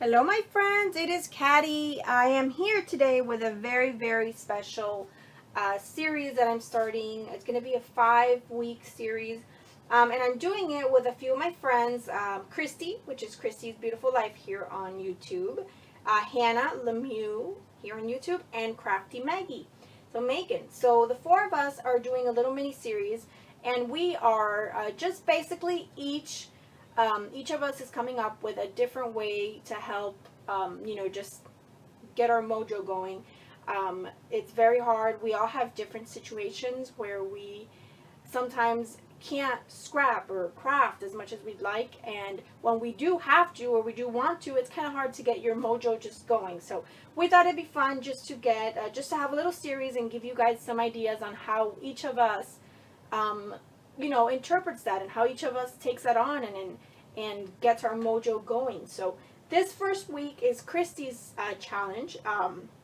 Hello my friends, it is Caddy. I am here today with a very special series that I'm starting. It's going to be a 5-week series and I'm doing it with a few of my friends, Christy, which is Christy's Beautiful Life here on YouTube, Hannah Lemieux here on YouTube, and Crafty Maggie. So Megan. So the four of us are doing a little mini series, and we are just basically each of us is coming up with a different way to help, just get our mojo going. It's very hard. We all have different situations where we sometimes can't scrap or craft as much as we'd like, and when we do have to or we do want to, it's kind of hard to get your mojo just going. So we thought it'd be fun just to get just to have a little series and give you guys some ideas on how each of us interprets that, and how each of us takes that on and gets our mojo going. So this first week is Christy's challenge,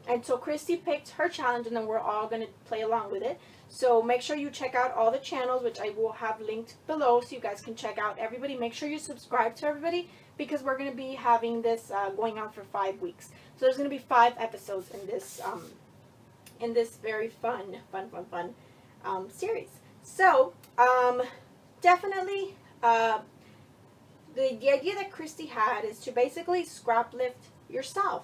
and so Christy picked her challenge, and then we're all going to play along with it. So make sure you check out all the channels, which I will have linked below, so you guys can check out everybody. Make sure you subscribe to everybody, because we're going to be having this going on for 5 weeks. So there's going to be 5 episodes in this very fun series. So definitely the idea that Christy had is to basically scrap lift yourself.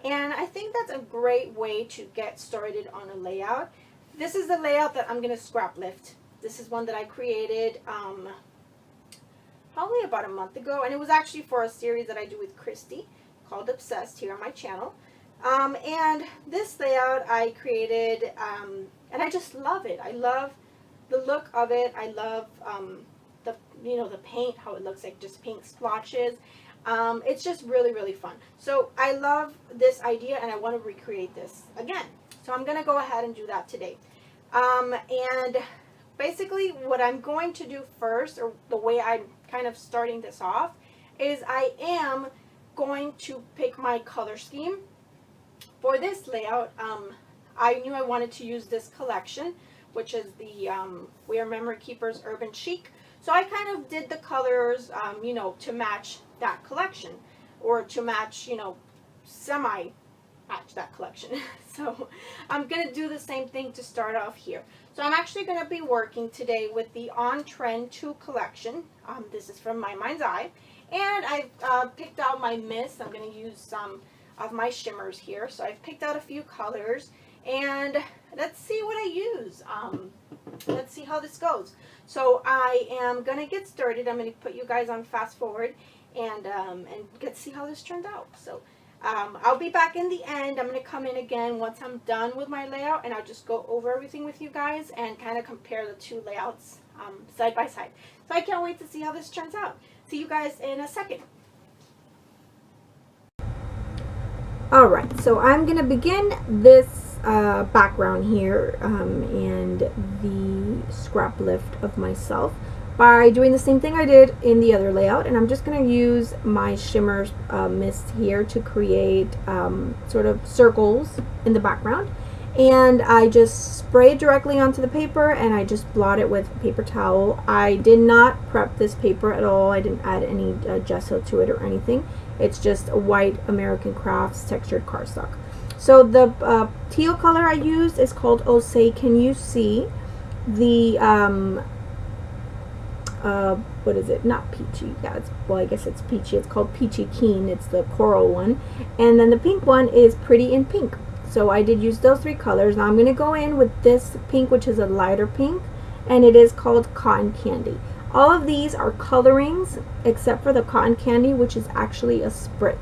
And I think that's a great way to get started on a layout. This is the layout that I'm going to scrap lift. This is one that I created probably about a month ago. And it was actually for a series that I do with Christy called Obsessed here on my channel. And this layout I created, and I just love it. I love the look of it. I love the paint, how it looks like just paint splotches. It's just really fun. So I love this idea, and I want to recreate this again. So I'm going to go ahead and do that today. And basically what I'm going to do first, or the way I'm kind of starting this off, is I am going to pick my color scheme. For this layout, I knew I wanted to use this collection, which is the We Are Memory Keepers Urban Chic. So I kind of did the colors, to match that collection, or to match, semi-match that collection. So I'm going to do the same thing to start off here. So I'm actually going to be working today with the On Trend 2 collection. This is from My Mind's Eye. And I've picked out my mist. I'm going to use some of my shimmers here. So I've picked out a few colors, and let's see what I use. Let's see how this goes. So I am going to get started. I'm going to put you guys on fast forward and get to see how this turns out. So I'll be back in the end. I'm going to come in again once I'm done with my layout, and I'll just go over everything with you guys and kind of compare the two layouts side by side. So I can't wait to see how this turns out. See you guys in a second. Alright, so I'm going to begin this background here and the scrap lift of myself by doing the same thing I did in the other layout, and I'm just going to use my shimmer mist here to create sort of circles in the background, and I just spray it directly onto the paper, and I just blot it with a paper towel. I did not prep this paper at all. I didn't add any gesso to it or anything. It's just a white American Crafts textured cardstock. So the teal color I used is called Oh Say Can You See. The what is it? Not peachy. Yeah, well, I guess it's peachy. It's called Peachy Keen. It's the coral one. And then the pink one is Pretty in Pink. So I did use those 3 colors. Now I'm going to go in with this pink, which is a lighter pink, and it is called Cotton Candy. All of these are colorings except for the Cotton Candy, which is actually a spritz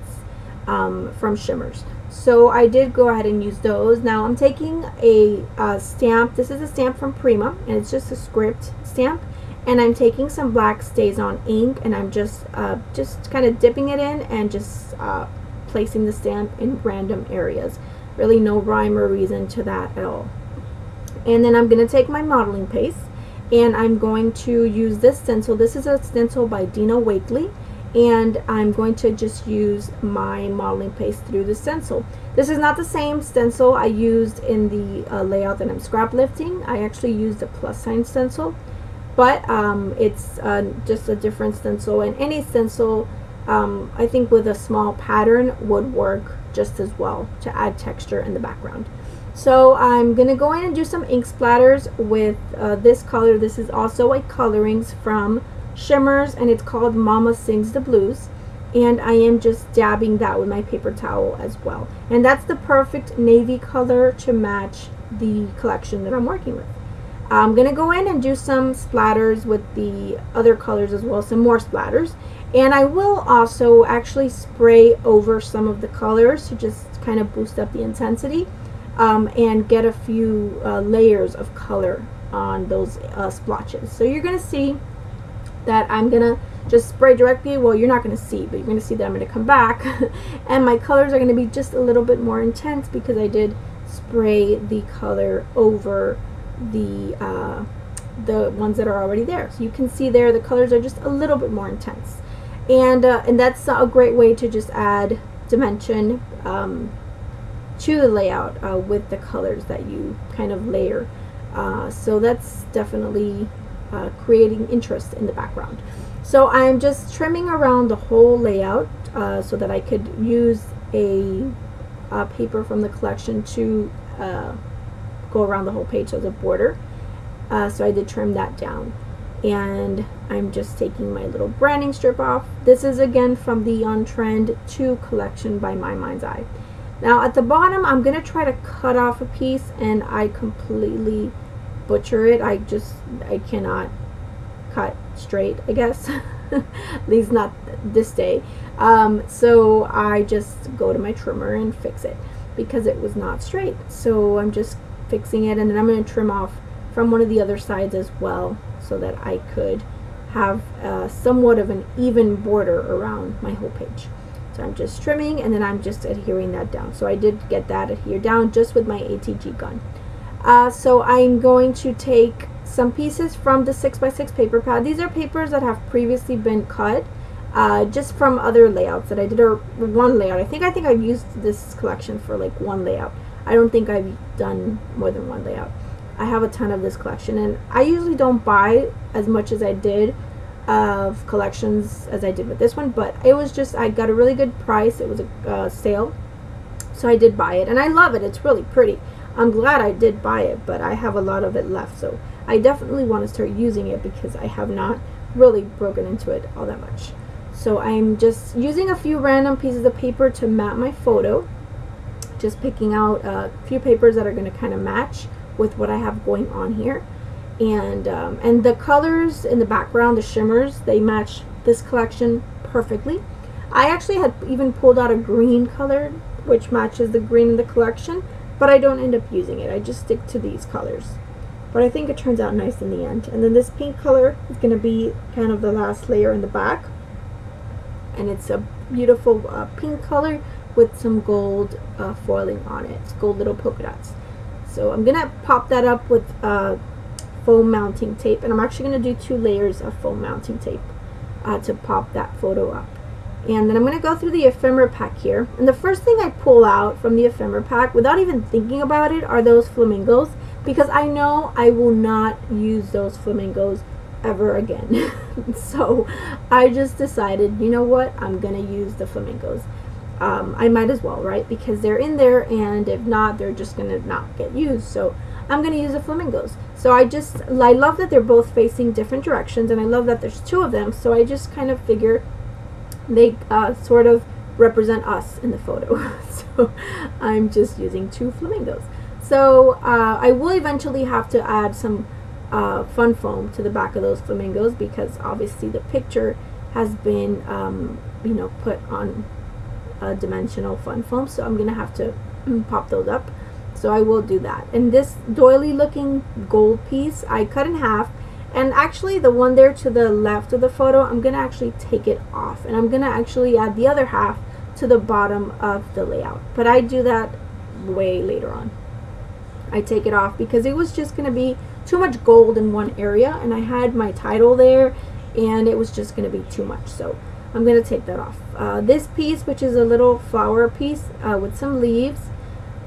from Shimmers. So I did go ahead and use those. Now I'm taking a stamp. This is a stamp from Prima, and it's just a script stamp. And I'm taking some black StazOn ink, and I'm just kind of dipping it in and just placing the stamp in random areas. Really no rhyme or reason to that at all. And then I'm going to take my modeling paste, and I'm going to use this stencil. This is a stencil by Dina Wakley, and I'm going to just use my modeling paste through the stencil. This is not the same stencil I used in the layout that I'm scrap lifting. I actually used a plus sign stencil, but it's just a different stencil, and any stencil I think with a small pattern would work just as well to add texture in the background. So I'm going to go in and do some ink splatters with this color. This is also a colorings from Shimmers, and it's called Mama Sings the Blues. And I am just dabbing that with my paper towel as well. And that's the perfect navy color to match the collection that I'm working with. I'm going to go in and do some splatters with the other colors as well, some more splatters. And I will also actually spray over some of the colors to just kind of boost up the intensity and get a few layers of color on those splotches. So you're going to see that I'm going to just spray directly. Well, you're not going to see, but you're going to see that I'm going to come back and my colors are going to be just a little bit more intense because I did spray the color over the ones that are already there. So you can see there the colors are just a little bit more intense, and that's a great way to just add dimension to the layout with the colors that you kind of layer. So that's definitely creating interest in the background. So I'm just trimming around the whole layout so that I could use a paper from the collection to go around the whole page as a border. So I did trim that down, and I'm just taking my little branding strip off. This is again from the On Trend 2 collection by My Mind's Eye. Now at the bottom I'm going to try to cut off a piece, and I completely butcher it. I cannot cut straight, I guess. At least not this day. So I just go to my trimmer and fix it because it was not straight. So I'm just fixing it, and then I'm going to trim off from one of the other sides as well so that I could have somewhat of an even border around my whole page. So I'm just trimming, and then I'm just adhering that down. So I did get that adhered down just with my ATG gun. So I'm going to take some pieces from the 6x6 paper pad. These are papers that have previously been cut just from other layouts that I did, or one layout. I think I've used this collection for like one layout. I don't think I've done more than one layout. I have a ton of this collection, and I usually don't buy as much as I did of collections as I did with this one, but it was just, I got a really good price. It was a sale, so I did buy it, and I love it. It's really pretty. I'm glad I did buy it, but I have a lot of it left, so I definitely want to start using it because I have not really broken into it all that much. So I'm just using a few random pieces of paper to map my photo, just picking out a few papers that are going to kind of match with what I have going on here, and the colors in the background, the shimmers, they match this collection perfectly. I actually had even pulled out a green color which matches the green in the collection, but I don't end up using it. I just stick to these colors, but I think it turns out nice in the end. And then this pink color is going to be kind of the last layer in the back, and it's a beautiful pink color with some gold foiling on it. It's gold little polka dots. So I'm going to pop that up with foam mounting tape, and I'm actually going to do 2 layers of foam mounting tape to pop that photo up. And then I'm going to go through the ephemera pack here, and the first thing I pull out from the ephemera pack without even thinking about it are those flamingos, because I know I will not use those flamingos ever again. So I just decided, you know what, I'm going to use the flamingos. I might as well, right? Because they're in there, and if not, they're just going to not get used. So I'm going to use the flamingos. So I love that they're both facing different directions, and I love that there's 2 of them. So I just kind of figure they sort of represent us in the photo. So I'm just using 2 flamingos. So I will eventually have to add some fun foam to the back of those flamingos, because obviously the picture has been you know, put on dimensional fun foam, so I'm gonna have to pop those up. So I will do that. And this doily looking gold piece I cut in half, and actually the one there to the left of the photo, I'm gonna actually take it off, and I'm gonna actually add the other half to the bottom of the layout, but I do that way later on. I take it off because it was just gonna be too much gold in one area, and I had my title there, and it was just gonna be too much. So I'm going to take that off. This piece, which is a little flower piece with some leaves,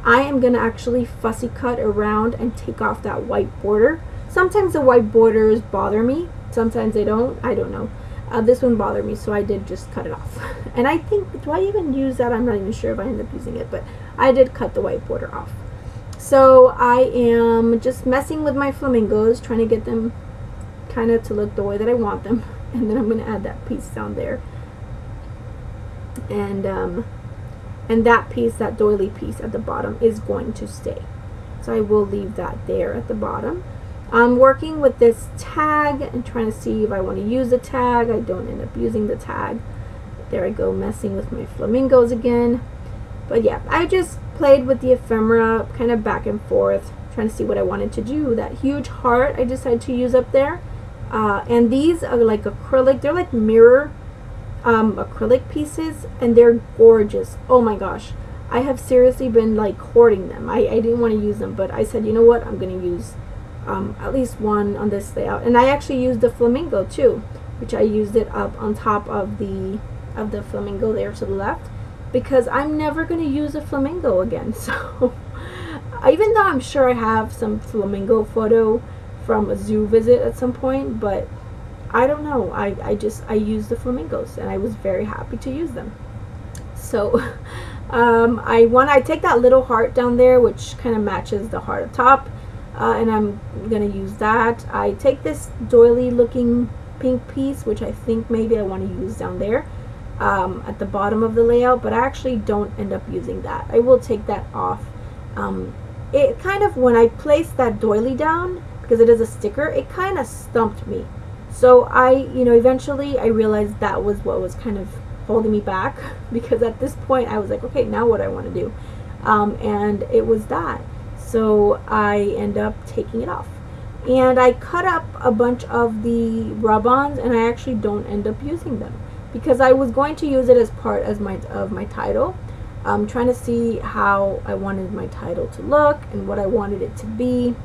I am going to actually fussy cut around and take off that white border. Sometimes the white borders bother me, sometimes they don't, I don't know. This one bothered me, so I did just cut it off. And I think, do I even use that? I'm not even sure if I end up using it, but I did cut the white border off. So I am just messing with my flamingos, trying to get them kind of to look the way that I want them. And then I'm going to add that piece down there. And that piece, that doily piece at the bottom, is going to stay. So I will leave that there at the bottom. I'm working with this tag and trying to see if I want to use the tag. I don't end up using the tag. There I go, messing with my flamingos again. But yeah, I just played with the ephemera, kind of back and forth, trying to see what I wanted to do. That huge heart I decided to use up there. And these are like acrylic. They're like mirror acrylic pieces, and they're gorgeous. Oh my gosh. I have seriously been like hoarding them. I didn't want to use them, but I said, you know what, I'm going to use at least one on this layout. And I actually used the flamingo too, which I used it up on top of the flamingo there to the left, because I'm never going to use a flamingo again. So even though I'm sure I have some flamingo photo from a zoo visit at some point, but I don't know, I used the flamingos and I was very happy to use them. So I take that little heart down there, which kind of matches the heart up top, and I'm gonna use that. I take this doily looking pink piece, which I think maybe I want to use down there at the bottom of the layout, but I actually don't end up using that. I will take that off. It kind of, when I placed that doily down, because it is a sticker, it kind of stumped me. So eventually I realized that was what was kind of holding me back, because at this point I was like, okay, now what do I want to do? And it was that. So I end up taking it off. And I cut up a bunch of the rub-ons, and I actually don't end up using them, because I was going to use it as part of my title. I'm trying to see how I wanted my title to look and what I wanted it to be.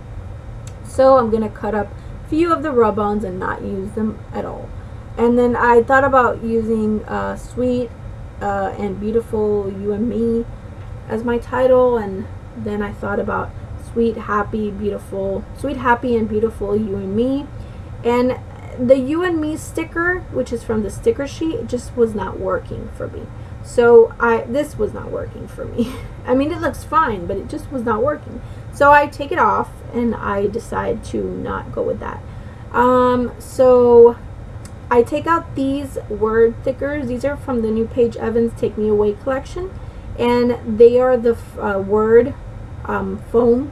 So I'm going to cut up a few of the rub-ons and not use them at all. And then I thought about using Sweet and Beautiful You and Me as my title, and then I thought about Sweet, Happy, and Beautiful You and Me. And the You and Me sticker, which is from the sticker sheet, just was not working for me. So this was not working for me. I mean, it looks fine, but it just was not working. So I take it off and I decide to not go with that. So I take out these word thickers. These are from the new Paige Evans Take Me Away collection, and they are the word foam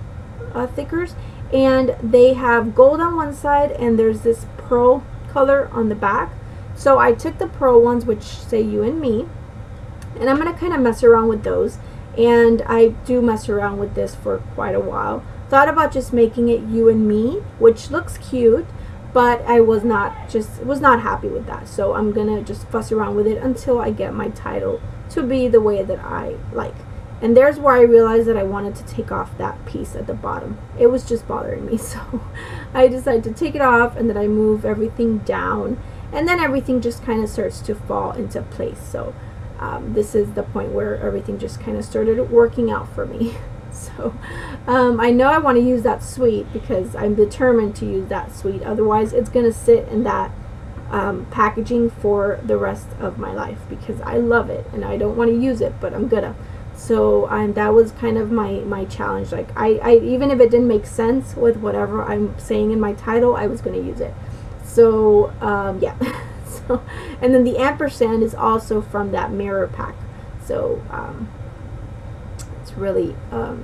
thickers, and they have gold on one side and there's this pearl color on the back. So I took the pearl ones, which say You and Me, and I'm going to kind of mess around with those, and I do mess around with this for quite a while. Thought about just making it You and Me, which looks cute, but I was not happy with that. So I'm gonna just fuss around with it until I get my title to be the way that I like. And there's where I realized that I wanted to take off that piece at the bottom. It was just bothering me, so I decided to take it off, and then I move everything down, and then everything just kind of starts to fall into place. So this is the point where everything just kind of started working out for me. So I know I want to use that Sweet, because I'm determined to use that Sweet. Otherwise it's going to sit in that packaging for the rest of my life, because I love it and I don't want to use it, but I'm gonna. So that was kind of my challenge. Like I even if it didn't make sense with whatever I'm saying in my title, I was going to use it. So yeah. So, and then the ampersand is also from that mirror pack. So it's really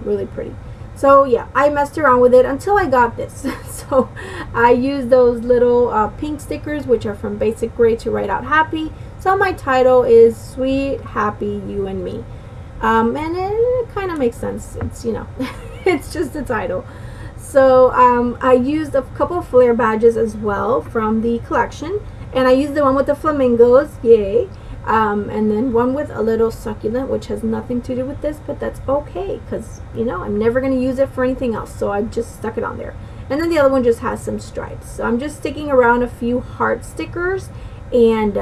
really pretty. So yeah, I messed around with it until I got this. So I used those little pink stickers, which are from Basic Gray, to write out happy. So my title is Sweet, Happy, You and Me. And it kind of makes sense. It's, you know, it's just a title. So I used a couple of flare badges as well from the collection. And I used the one with the flamingos, yay. And then one with a little succulent, which has nothing to do with this, but that's okay, because, you know, I'm never going to use it for anything else, so I just stuck it on there. And then the other one just has some stripes. So I'm just sticking around a few heart stickers and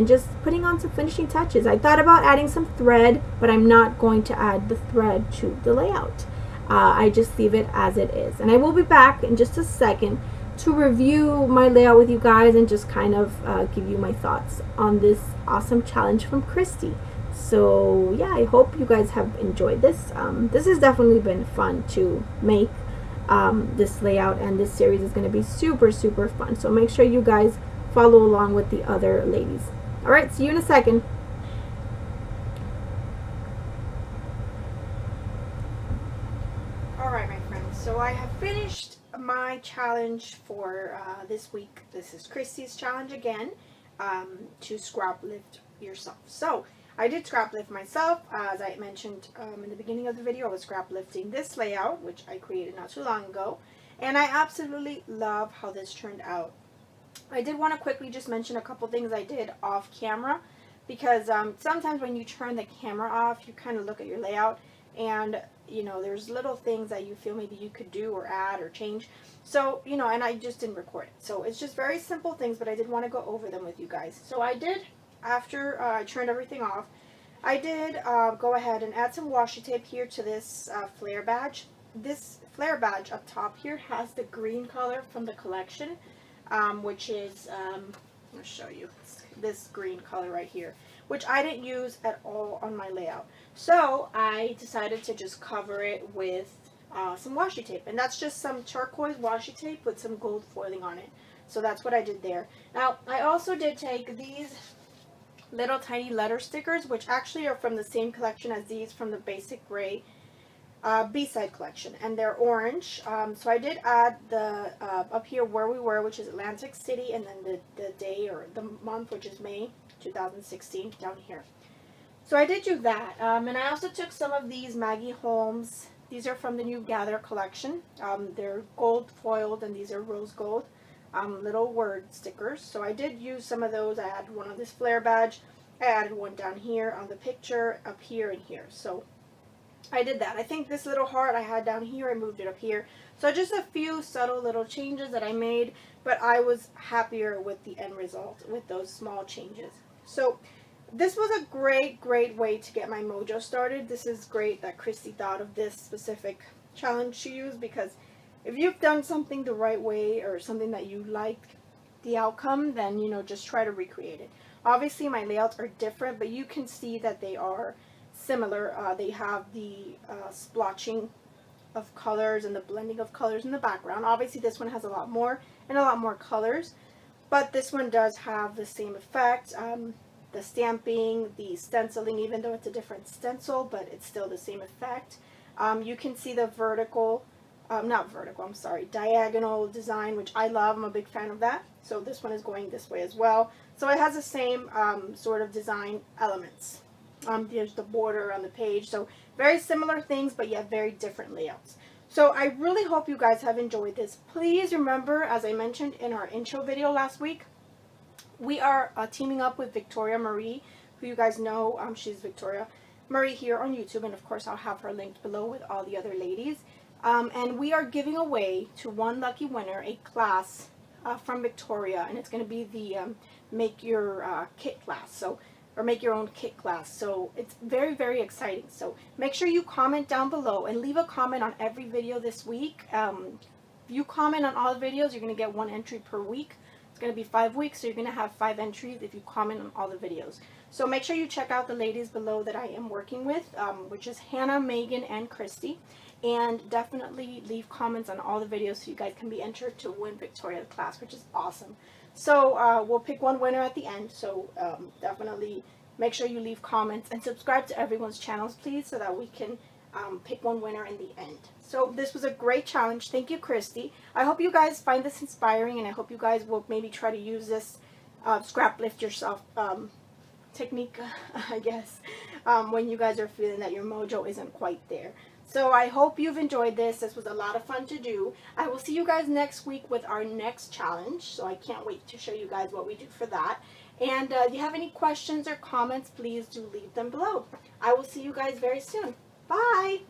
just putting on some finishing touches. I thought about adding some thread, but I'm not going to add the thread to the layout. I just leave it as it is. And I will be back in just a second to review my layout with you guys and just kind of give you my thoughts on this awesome challenge from Christy. So yeah, I hope you guys have enjoyed this. This has definitely been fun to make. This layout and this series is going to be super fun. So make sure you guys follow along with the other ladies. Alright, see you in a second. Alright, my friends, so I have finished my challenge for this week. This is Christy's challenge again, to scrap lift yourself. So I did scrap lift myself. As I mentioned in the beginning of the video, I was scrap lifting this layout, which I created not too long ago, and I absolutely love how this turned out. I did want to quickly just mention a couple things I did off camera, because sometimes when you turn the camera off, you kind of look at your layout and you know there's little things that you feel maybe you could do or add or change. So you know, and I just didn't record it. So it's just very simple things, but I did want to go over them with you guys. So I did, after I turned everything off, I did go ahead and add some washi tape here to this flare badge. This flare badge up top here has the green color from the collection, which is, I'll show you, this green color right here, which I didn't use at all on my layout. So I decided to just cover it with some washi tape, and that's just some turquoise washi tape with some gold foiling on it. So that's what I did there. Now I also did take these little tiny letter stickers, which actually are from the same collection as these from the Basic Gray B-side collection, and they're orange. So I did add the up here where we were, which is Atlantic City, and then the day or the month, which is May 2016, down here. So I did do that, and I also took some of these Maggie Holmes. These are from the New Gather collection. They're gold foiled, and these are rose gold. Little word stickers. So I did use some of those. I added one on this flare badge. I added one down here on the picture, up here and here. So I did that. I think this little heart I had down here, I moved it up here. So just a few subtle little changes that I made, but I was happier with the end result with those small changes. So this was a great way to get my Mojo started. This is great that Christy thought of this specific challenge to use, because if you've done something the right way or something that you like the outcome, then you know, just try to recreate it. Obviously my layouts are different, but you can see that they are similar. They have the splotching of colors and the blending of colors in the background. Obviously this one has a lot more and a lot more colors, but this one does have the same effect. The stamping, the stenciling, even though it's a different stencil, but it's still the same effect. You can see the diagonal design, which I love. I'm a big fan of that. So this one is going this way as well. So it has the same sort of design elements. There's the border on the page. So very similar things, but yet very different layouts. So I really hope you guys have enjoyed this. Please remember, as I mentioned in our intro video last week, we are teaming up with Victoria Marie, who you guys know. She's Victoria Marie here on YouTube, and of course I'll have her linked below with all the other ladies. And we are giving away to one lucky winner a class from Victoria, and it's going to be the make your kit class, so, or make your own kit class. So it's very exciting. So make sure you comment down below and leave a comment on every video this week. If you comment on all the videos, you're going to get one entry per week. It's going to be 5 weeks, so you're going to have 5 entries if you comment on all the videos. So make sure you check out the ladies below that I am working with, which is Hannah, Megan, and Christy. And definitely leave comments on all the videos so you guys can be entered to win Victoria's class, which is awesome. So we'll pick one winner at the end. So definitely make sure you leave comments and subscribe to everyone's channels, please, so that we can pick one winner in the end. So this was a great challenge. Thank you, Christy. I hope you guys find this inspiring, and I hope you guys will maybe try to use this scrap lift yourself technique, I guess, when you guys are feeling that your mojo isn't quite there. So I hope you've enjoyed this. This was a lot of fun to do. I will see you guys next week with our next challenge. So I can't wait to show you guys what we do for that. And if you have any questions or comments, please do leave them below. I will see you guys very soon. Bye!